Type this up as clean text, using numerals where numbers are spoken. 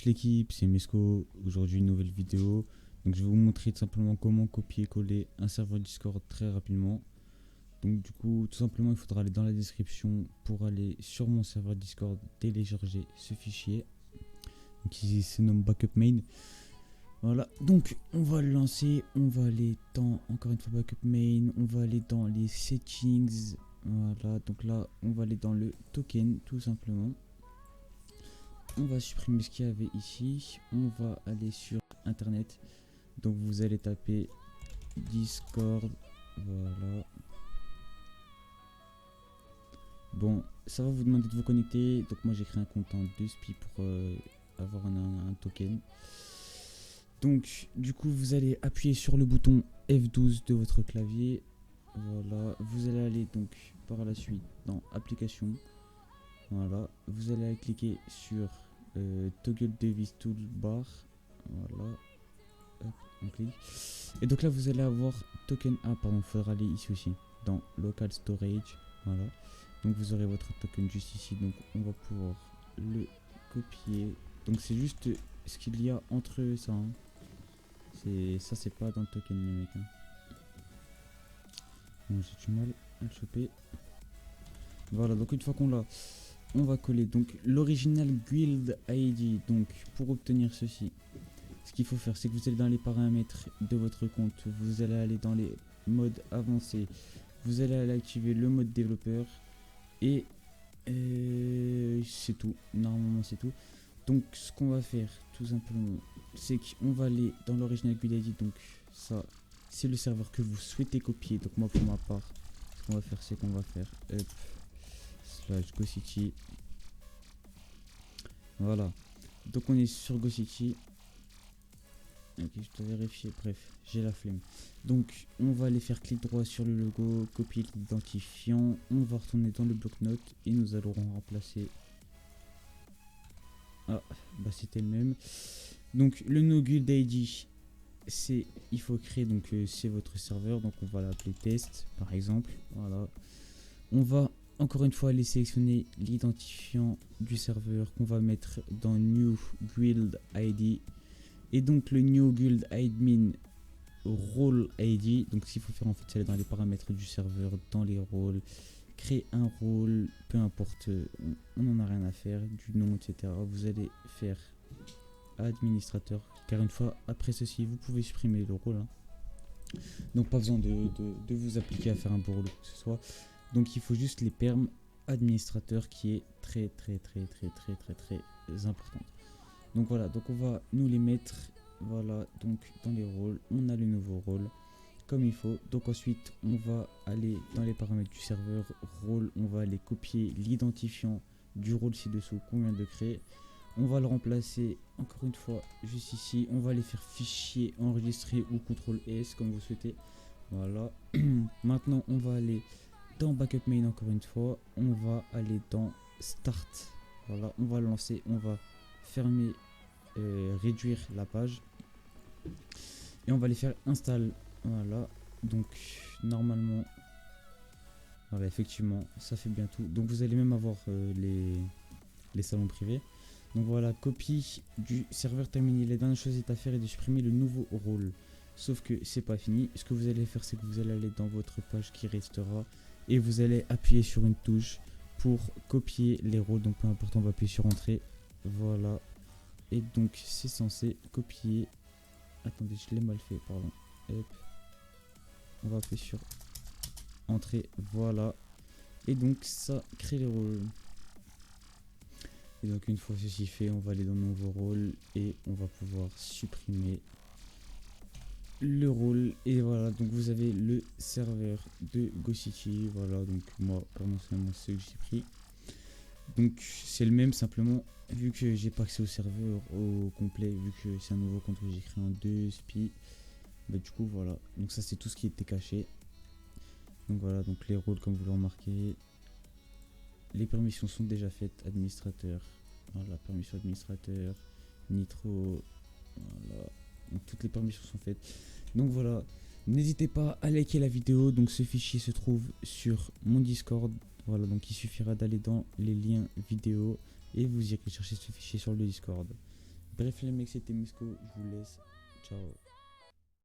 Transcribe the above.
l'équipe, c'est Mesco. Aujourd'hui, une nouvelle vidéo. Donc, je vais vous montrer tout simplement comment copier-coller un serveur Discord très rapidement. Donc, du coup, tout simplement, il faudra aller dans la description pour aller sur mon serveur Discord, télécharger ce fichier. Donc, ici, c'est nomme backup main. Voilà, donc on va le lancer. On va aller dans, encore une fois, backup main. On va aller dans les settings. Voilà, donc là, on va aller dans le token, tout simplement. On va supprimer ce qu'il y avait ici. On va aller sur internet. Donc vous allez taper Discord. Voilà. Bon, ça va vous demander de vous connecter. Donc moi j'ai créé un compte en 2spi pour avoir un token. Donc du coup vous allez appuyer sur le bouton F12 de votre clavier. Voilà, vous allez aller donc par la suite dans application. Voilà, vous allez cliquer sur toggle device toolbar. Voilà, hop, on clique. Et donc là vous allez avoir token. Ah pardon, il faudra aller ici aussi dans local storage. Voilà, donc vous aurez votre token juste ici. Donc on va pouvoir le copier. Donc c'est juste ce qu'il y a entre ça. Hein. C'est pas dans le token les mecs. Hein. Bon, j'ai du mal à le choper. Voilà, donc une fois qu'on l'a, on va coller donc l'original guild ID. Donc pour obtenir ceci, ce qu'il faut faire, c'est que vous allez dans les paramètres de votre compte, vous allez aller dans les modes avancés, vous allez aller activer le mode développeur et c'est tout. Normalement c'est tout. Donc ce qu'on va faire tout simplement, c'est qu'on va aller dans l'original guild ID. Donc ça, c'est le serveur que vous souhaitez copier. Donc moi pour ma part, ce qu'on va faire, c'est qu'on va faire /GoCity. Voilà, donc on est sur GoCity. Ok, je dois vérifier, bref, j'ai la flemme. Donc on va aller faire clic droit sur le logo, copier l'identifiant. On va retourner dans le bloc-notes et nous allons remplacer. Ah, bah c'était le même. Donc le no guild ID, c'est, il faut créer, donc c'est votre serveur. Donc on va l'appeler test par exemple. Voilà, on va encore une fois aller sélectionner l'identifiant du serveur qu'on va mettre dans New Guild ID. Et donc le New Guild Admin Role ID. Donc ce qu'il faut faire en fait, c'est aller dans les paramètres du serveur, dans les rôles, créer un rôle, peu importe, on n'en a rien à faire, du nom, etc. Vous allez faire administrateur, car une fois après ceci, vous pouvez supprimer le rôle. Hein. Donc pas besoin de vous appliquer à faire un beau rôle ou que ce soit. Donc il faut juste les perms administrateur qui est très important. Donc voilà, donc on va nous les mettre. Voilà, donc dans les rôles, on a le nouveau rôle comme il faut. Donc ensuite on va aller dans les paramètres du serveur rôle, on va aller copier l'identifiant du rôle ci-dessous qu'on vient de créer. On va le remplacer encore une fois juste ici. On va aller faire fichier enregistré ou CTRL S comme vous souhaitez. Voilà. Maintenant on va aller dans backup main encore une fois. On va aller dans start. Voilà, on va lancer, on va fermer, réduire la page. Et on va aller faire install. Voilà, donc normalement, voilà, effectivement, ça fait bien tout. Donc vous allez même avoir les salons privés. Donc voilà, copie du serveur terminé. La dernière chose est à faire est de supprimer le nouveau rôle. Sauf que c'est pas fini. Ce que vous allez faire, c'est que vous allez aller dans votre page qui restera et vous allez appuyer sur une touche pour copier les rôles. Donc peu importe, on va appuyer sur entrée. Voilà. Et donc c'est censé copier. Attendez, je l'ai mal fait, pardon. Hop. On va appuyer sur entrée. Voilà. Et donc ça crée les rôles. Et donc une fois ceci fait, on va aller dans nouveau rôle et on va pouvoir supprimer le rôle. Et voilà, donc vous avez le serveur de GoCity. Voilà, donc moi personnellement c'est ce que j'ai pris. Donc c'est le même, simplement vu que j'ai pas accès au serveur au complet, vu que c'est un nouveau compte que j'ai créé en 2spi. Bah du coup voilà, donc ça c'est tout ce qui était caché. Donc voilà, donc les rôles comme vous le remarquez. Les permissions sont déjà faites, administrateur, voilà, permission administrateur, nitro, voilà, donc toutes les permissions sont faites. Donc voilà, n'hésitez pas à liker la vidéo. Donc ce fichier se trouve sur mon Discord. Voilà, donc il suffira d'aller dans les liens vidéo et vous irez chercher ce fichier sur le Discord. Bref les mecs, c'était Misco, je vous laisse, ciao.